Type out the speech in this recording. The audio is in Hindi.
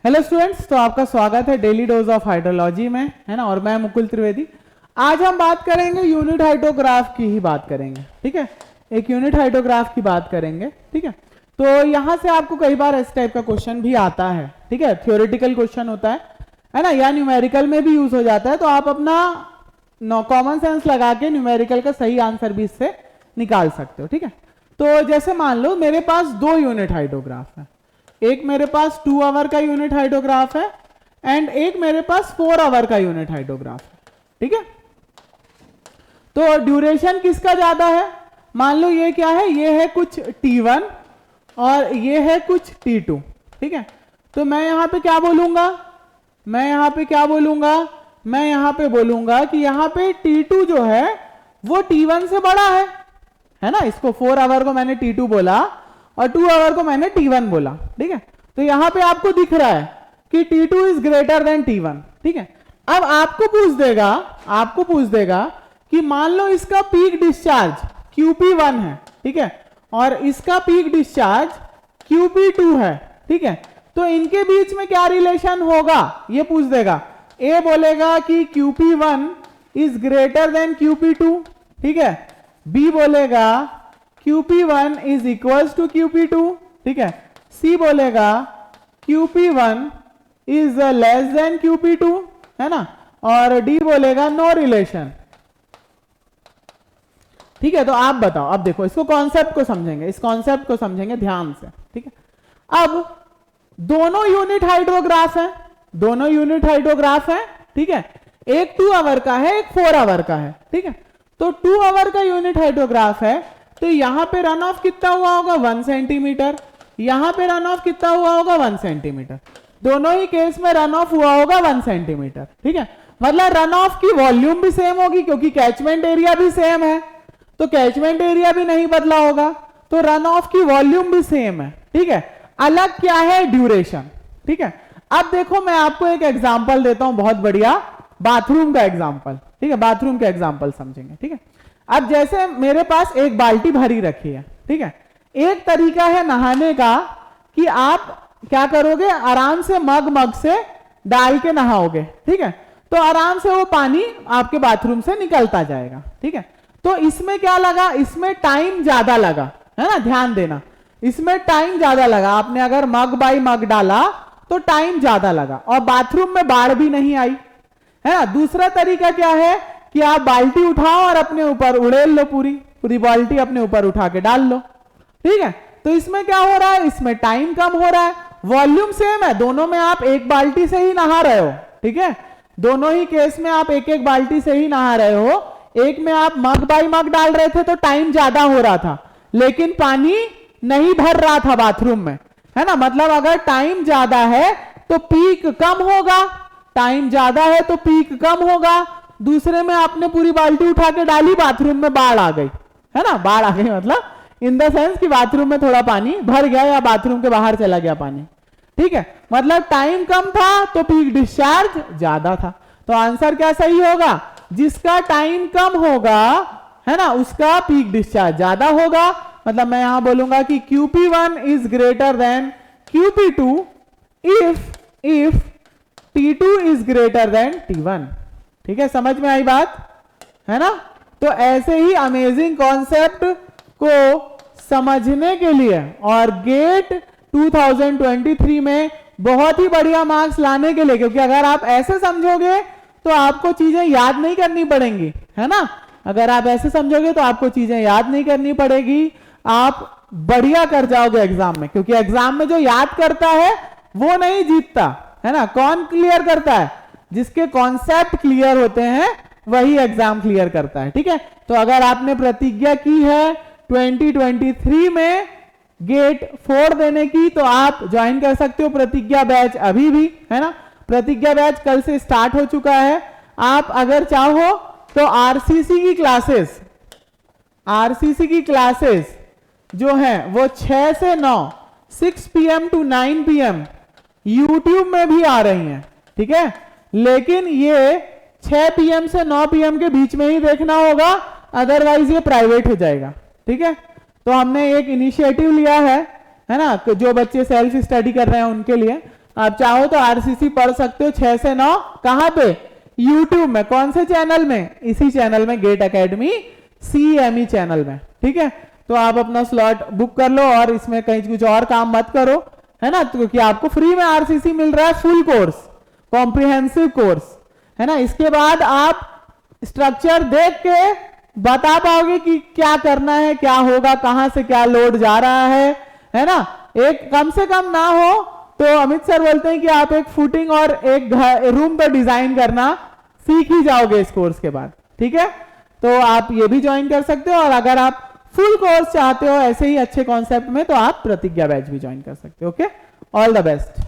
हेलो स्टूडेंट्स, तो आपका स्वागत है डेली डोज ऑफ हाइड्रोलॉजी में, है ना। और मैं मुकुल त्रिवेदी। आज हम बात करेंगे यूनिट हाइड्रोग्राफ की ही बात करेंगे, ठीक है। एक यूनिट हाइड्रोग्राफ की बात करेंगे, ठीक है। तो यहां से आपको कई बार इस टाइप का क्वेश्चन भी आता है, ठीक है। थ्योरेटिकल क्वेश्चन होता है ना, या न्यूमेरिकल में भी यूज हो जाता है। तो आप अपना कॉमन सेंस लगा के न्यूमेरिकल का सही आंसर भी इससे निकाल सकते हो, ठीक है। तो जैसे मान लो मेरे पास 2 यूनिट हाइड्रोग्राफ है। एक मेरे पास 2 आवर का यूनिट हाइड्रोग्राफ है एंड एक मेरे पास 4 आवर का यूनिट हाइड्रोग्राफ है, ठीक है। तो ड्यूरेशन किसका ज्यादा है? मान लो ये क्या है, ये है कुछ T1 और ये है कुछ T2, ठीक है। तो मैं यहां पे क्या बोलूंगा, मैं यहां पे बोलूंगा कि यहां पे T2 जो है वो T1 से बड़ा है ना। इसको 4 आवर को मैंने T2 बोला और 2 आवर को मैंने T1 बोला, ठीक है। तो यहां पे आपको दिख रहा है कि T2 is greater than T1, ठीक है। अब आपको पूछ देगा कि मान लो इसका पीक डिस्चार्ज QP1 है, ठीक है, और इसका पीक डिस्चार्ज QP2 है, ठीक है। तो इनके बीच में क्या रिलेशन होगा ये पूछ देगा। ए बोलेगा कि QP1 is greater than QP2, ठीक है। बी बोलेगा QP1 is equals to QP2, ठीक है। सी बोलेगा QP1 is less than QP2, है ना। और डी बोलेगा नो रिलेशन, ठीक है। तो आप बताओ, अब देखो इसको कॉन्सेप्ट को समझेंगे, इस कॉन्सेप्ट को समझेंगे ध्यान से, ठीक है। अब दोनों यूनिट हाइड्रोग्राफ है, ठीक है। एक 2 आवर का है, एक 4 आवर का है, ठीक है। तो 2 आवर का यूनिट हाइड्रोग्राफ है, तो यहां पे रन ऑफ कितना हुआ होगा 1 सेंटीमीटर, यहां पे रन ऑफ कितना हुआ होगा 1 सेंटीमीटर। दोनों ही केस में रन ऑफ हुआ होगा 1 सेंटीमीटर, ठीक है। मतलब रन ऑफ की वॉल्यूम भी सेम होगी क्योंकि कैचमेंट एरिया भी सेम है, तो कैचमेंट एरिया भी नहीं बदला होगा, तो रन ऑफ की वॉल्यूम भी सेम है, ठीक है। अलग क्या है, ड्यूरेशन, ठीक है। अब देखो मैं आपको एक एग्जांपल देता हूं, बहुत बढ़िया, बाथरूम का एग्जांपल, ठीक है। बाथरूम का एग्जांपल समझेंगे, ठीक है। अब जैसे मेरे पास एक बाल्टी भरी रखी है, ठीक है। एक तरीका है नहाने का कि आप क्या करोगे, आराम से मग से डाल के नहाओगे, ठीक है। तो आराम से वो पानी आपके बाथरूम से निकलता जाएगा, ठीक है। तो इसमें क्या लगा, इसमें टाइम ज्यादा लगा, है ना। ध्यान देना, इसमें टाइम ज्यादा लगा। आपने अगर मग बाई मग डाला तो टाइम ज्यादा लगा और बाथरूम में बाढ़ भी नहीं आई, है ना। दूसरा तरीका क्या है कि आप बाल्टी उठाओ और अपने ऊपर उड़ेल लो, पूरी बाल्टी अपने ऊपर उठा के डाल लो, ठीक है। तो इसमें क्या हो रहा है, इसमें टाइम कम हो रहा है, वॉल्यूम सेम है, दोनों में आप एक बाल्टी से ही नहा रहे हो, ठीक है। दोनों ही केस में आप एक बाल्टी से ही नहा रहे हो। एक में आप मग बाई मग डाल रहे थे तो टाइम ज्यादा हो रहा था, लेकिन पानी नहीं भर रहा था बाथरूम में, है ना। मतलब अगर टाइम ज्यादा है तो पीक कम होगा, टाइम ज्यादा है तो पीक कम होगा। दूसरे में आपने पूरी बाल्टी उठा के डाली, बाथरूम में बाढ़ आ गई, है ना। बाढ़ आ गई मतलब इन द सेंस कि बाथरूम में थोड़ा पानी भर गया या बाथरूम के बाहर चला गया पानी, ठीक है। मतलब टाइम कम था तो पीक डिस्चार्ज ज्यादा था। तो आंसर क्या सही होगा, जिसका टाइम कम होगा, है ना, उसका पीक डिस्चार्ज ज्यादा होगा। मतलब मैं यहां बोलूंगा कि QP1 is greater than QP2 if T2 is greater than T1, ठीक है। समझ में आई बात, है ना। तो ऐसे ही अमेजिंग कॉन्सेप्ट को समझने के लिए और गेट 2023 में बहुत ही बढ़िया मार्क्स लाने के लिए, क्योंकि अगर आप ऐसे समझोगे तो आपको चीजें याद नहीं करनी पड़ेंगी, है ना। अगर आप ऐसे समझोगे तो आपको चीजें याद नहीं करनी पड़ेगी, आप बढ़िया कर जाओगे एग्जाम में। क्योंकि एग्जाम में जो याद करता है वो नहीं जीतता, है ना। कौन क्लियर करता है, जिसके कॉन्सेप्ट क्लियर होते हैं वही एग्जाम क्लियर करता है, ठीक है। तो अगर आपने प्रतिज्ञा की है 2023 में गेट 4 देने की, तो आप ज्वाइन कर सकते हो प्रतिज्ञा बैच अभी भी, है ना। प्रतिज्ञा बैच कल से स्टार्ट हो चुका है। आप अगर चाहो तो आरसीसी की क्लासेस जो है वो 6 से 9 6 PM to 9 PM यूट्यूब में भी आ रही हैं, ठीक है। लेकिन ये 6 PM से 9 PM के बीच में ही देखना होगा, अदरवाइज ये प्राइवेट हो जाएगा, ठीक है। तो हमने एक इनिशिएटिव लिया है ना, जो बच्चे सेल्फ स्टडी कर रहे हैं उनके लिए। आप चाहो तो आरसीसी पढ़ सकते हो 6 से 9। कहां पे? यूट्यूब में। कौन से चैनल में? इसी चैनल में, गेट एकेडमी CME चैनल में। ठीक है, तो आप अपना स्लॉट बुक कर लो और इसमें कहीं कुछ और काम मत करो, है ना, क्योंकि आपको फ्री में आरसीसी मिल रहा है, फुल कोर्स, कॉम्प्रिहेंसिव कोर्स, है ना। इसके बाद आप स्ट्रक्चर देख के बता पाओगे कि क्या करना है, क्या होगा, कहां से क्या लोड जा रहा है ना। एक कम से कम ना हो तो अमित सर बोलते हैं कि आप एक फुटिंग और एक रूम पर डिजाइन करना सीख ही जाओगे इस कोर्स के बाद। ठीक है, तो आप ये भी ज्वाइन कर सकते हो, और अगर आप फुल कोर्स चाहते हो ऐसे ही अच्छे कॉन्सेप्ट में, तो आप प्रतिज्ञा बैच भी ज्वाइन कर सकते हो। Okay, all the best.